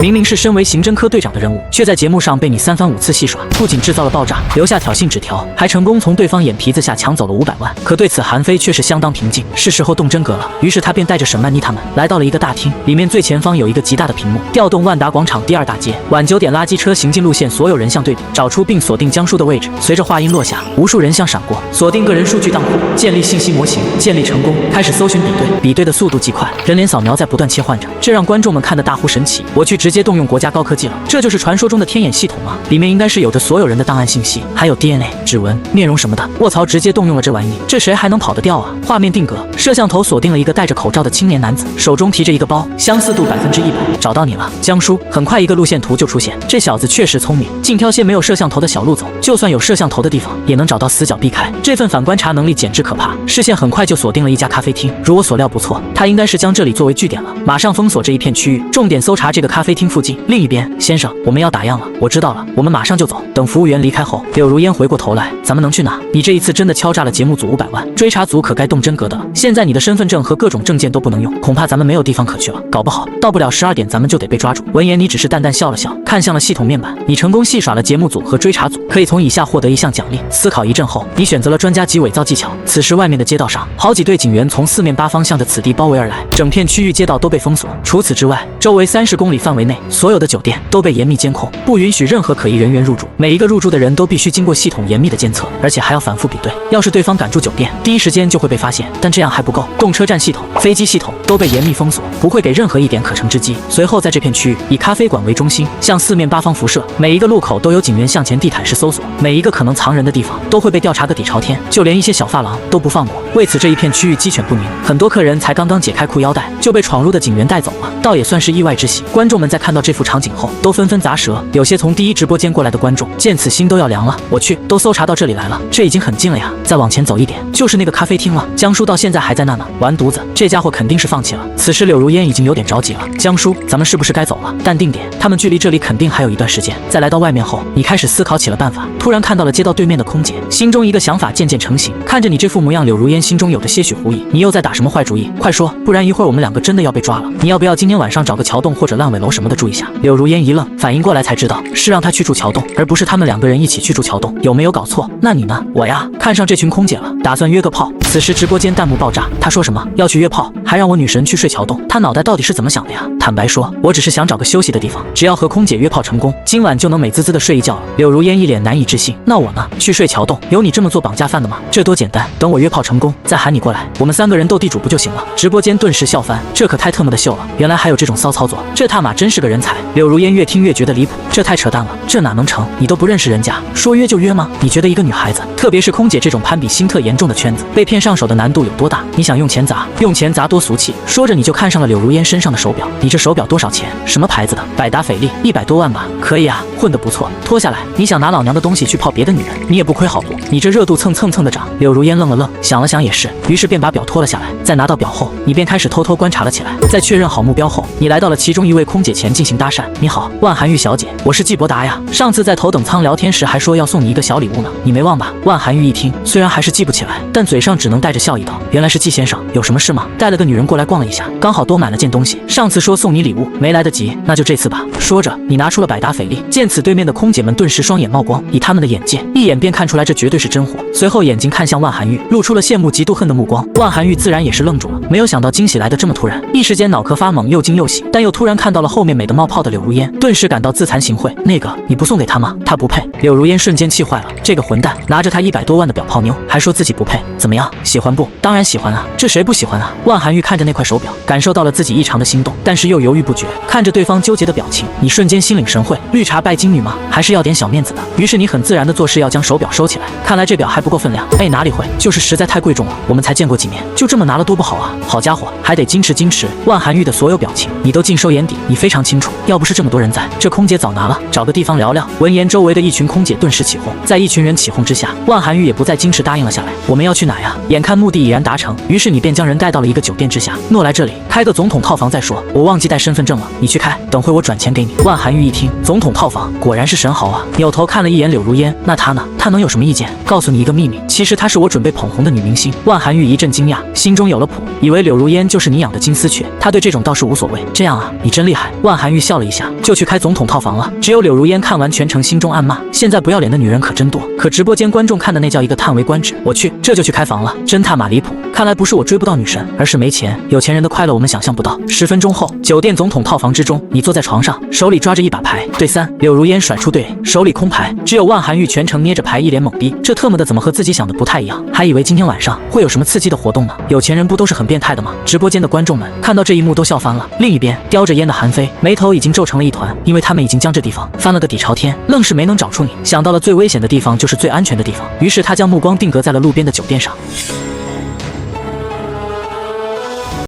明明是身为刑侦科队长的任务，却在节目上被你3番5次戏耍，不仅制造了爆炸，留下挑衅纸条，还成功从对方眼皮子下抢走了500万。可对此韩非却是相当平静，是时候动真格了。于是他便带着沈曼妮他们来到了一个大厅，里面最前方有一个极大的屏幕，调动万达广场第2大街晚9点垃圾车行进路线所有人像对比，找出并锁定江疏的位置。随着话音落下，无数人像闪过，锁定个人数据档库，建立信息模型，建立成功，开始搜寻比对，比对的速度极快，人脸扫描在不断切换着，这让观众们看得大呼神奇。我去直接动用国家高科技了，这就是传说中的天眼系统吗？里面应该是有着所有人的档案信息，还有 DNA、指纹、面容什么的。卧槽，直接动用了这玩意，这谁还能跑得掉啊？画面定格，摄像头锁定了一个戴着口罩的青年男子，手中提着一个包，相似度100%，找到你了，江疏。很快一个路线图就出现，这小子确实聪明，尽挑些没有摄像头的小路走，就算有摄像头的地方，也能找到死角避开。这份反观察能力简直可怕，视线很快就锁定了一家咖啡厅。如我所料不错，他应该是将这里作为据点了，马上封锁这一片区域，重点搜查这个咖啡厅附近。另一边，先生，我们要打烊了。我知道了，我们马上就走。等服务员离开后，柳如烟回过头来，咱们能去哪？你这一次真的敲诈了节目组500万，追查组可该动真格的了。现在你的身份证和各种证件都不能用，恐怕咱们没有地方可去了。搞不好到不了12点，咱们就得被抓住。闻言，你只是淡淡笑了笑，看向了系统面板。你成功戏耍了节目组和追查组，可以从以下获得一项奖励。思考一阵后，你选择了专家级伪造技巧。此时外面的街道上，好几队警员从4面8方向着此地包围而来，整片区域街道都被封锁。除此之外，周围30公里范围内，所有的酒店都被严密监控，不允许任何可疑人员入住。每一个入住的人都必须经过系统严密的监测，而且还要反复比对。要是对方敢住酒店，第一时间就会被发现。但这样还不够，供车站系统、飞机系统都被严密封锁，不会给任何一点可乘之机。随后在这片区域以咖啡馆为中心，向4面8方辐射，每一个路口都有警员向前地毯式搜索，每一个可能藏人的地方都会被调查个底朝天，就连一些小发廊都不放过。为此这一片区域鸡犬不宁，很多客人才刚刚解开裤腰带就被闯入的警员带走了，倒也算是意外之喜。观众们在看到这幅场景后都纷纷咂舌，有些从第一直播间过来的观众见此心都要凉了。我去，都搜查到这里来了，这已经很近了呀，再往前走一点就是那个咖啡厅了。江疏到现在还在那呢，完犊子，这家伙肯定是放弃了。此时柳如烟已经有点着急了，江疏，咱们是不是该走了？淡定点，他们距离这里肯定还有一段时间。在来到外面后，你开始思考起了办法，突然看到了街道对面的空姐，心中一个想法渐渐成型。看着你这副模样，柳如烟心中有着些许狐疑，你又在打什么坏主意？快说，不然一会儿我们2个真的要被抓了。你要不要今天晚上找个桥洞或者烂尾楼什么的住一下？柳如烟一愣，反应过来才知道是让他去住桥洞，而不是他们2个人一起去住桥洞。有没有搞错？那你呢？我呀，看上这群空姐了，打算约个炮。此时直播间弹幕爆炸，他说什么要去约炮，还让我女神去睡桥洞，他脑袋到底是怎么想的呀？坦白说，我只是想找个休息的地方，只要和空姐约炮成功，今晚就能美滋滋的睡一觉了。柳如烟一脸难以置信，那我呢？去睡桥洞？有你这么做绑架犯的吗？这多简单，等我约炮成功再喊你过来，我们3个人斗地主不就行了？直播间顿时笑翻，这可太特么的秀了，原来还有这种骚操作，这他妈真是个人才。柳如烟越听越觉得离谱，这太扯淡了，这哪能成？你都不认识人家，说约就约吗？你觉得一个女孩子，特别是空姐这种攀比心特严重的圈子，被骗上手的难度有多大？你想用钱砸？用钱砸多俗气。说着你就看上了柳如烟身上的手表，你这手表多少钱？什么牌子的？百达翡丽，100多万吧？可以啊，混得不错，脱下来。你想拿老娘的东西去泡别的女人，你也不亏好不？你这热度蹭的涨。柳如烟愣了愣，想了想也是，于是便把表脱了下来。在拿到表后，你便开始偷偷观察了起来。在确认好目标后，你来到了其中一位空姐前进行搭讪。你好，万涵玉小姐，我是季伯达呀，上次在头等舱聊天时还说要送你一个小礼物呢，你没忘吧？万涵玉一听，虽然还是记不起来，但嘴上只能带着笑意道，原来是季先生，有什么事吗？带了个女人过来逛了一下，刚好多买了件东西，上次说送你礼物没来得及，那就这次吧。说着你拿出了百达翡丽。见此，对面的空姐们顿时双眼冒光，以他们的眼界一眼便看出来这绝对是真货。随后眼睛看向万涵玉，露出了羡慕嫉妒恨的目光。万涵玉自然也是愣住了，没有想到惊喜来得这么突然，一时间脑壳发懵，又惊又喜，但又突然看到了后面美得冒泡的柳如烟，顿时感到自惭形秽。那个你不送给他吗？他不配。柳如烟瞬间气坏了，这个混蛋拿着他100多万的表泡妞，还说自己不配，怎么样，喜欢不？当然喜欢啊，这谁不喜欢啊？万涵玉看着那块手表，感受到了自己异常的心动，但是又犹豫不决。看着对方纠结的表情，你瞬间心领神会，绿茶拜金女吗？还是要点小面子的。于是你很自然的做事要将手表收起来，看来这表还不够分量。哎，哪里会，就是实在太贵重了，我们才见过几面，就这么拿了多不好啊。好家伙，还得矜持矜持。万涵玉的所有表情你都尽收眼底，你非常清楚，要不是这么多人在，这空姐早拿了，找个地方聊聊。闻言，周围的一群空姐顿时起哄，在一群人起哄之下，万涵玉也不再矜持，答应了下来。我们要去哪呀？眼看目的已然达成，于是你便将人带到了一个酒店之下，诺来这里开个总统套房再说。我忘记带身份证了，你去开，等会我转钱给你。万寒玉一听，总统套房果然是神豪啊，扭头看了一眼柳如烟，那她呢？她能有什么意见？告诉你一个秘密，其实她是我准备捧红的女明星。万寒玉一阵惊讶，心中有了谱，以为柳如烟就是你养的金丝雀，他对这种倒是无所谓。这样啊，你真厉害。万寒玉笑了一下，就去开总统套房了。只有柳如烟看完全程心中暗骂，现在不要脸的女人可真多。可直播间观众看的那叫一个叹为观止，我去，这就去开房了，真他妈离谱。看来不是我追不到女神，而是没钱。有钱人的快乐我们想象不到。10分钟后，酒店总统套房之中，你坐在床上，手里抓着一把牌，对3。柳如烟甩出对，手里空牌，只有万寒玉全程捏着牌，一脸懵逼。这特么的怎么和自己想的不太一样？还以为今天晚上会有什么刺激的活动呢。有钱人不都是很变态的吗？直播间的观众们看到这一幕都笑翻了。另一边，叼着烟的韩非眉头已经皱成了一团，因为他们已经将这地方翻了个底朝天，愣是没能找出你。想到了最危险的地方就是最安全的地方，于是他将目光定格在了路边的酒店上。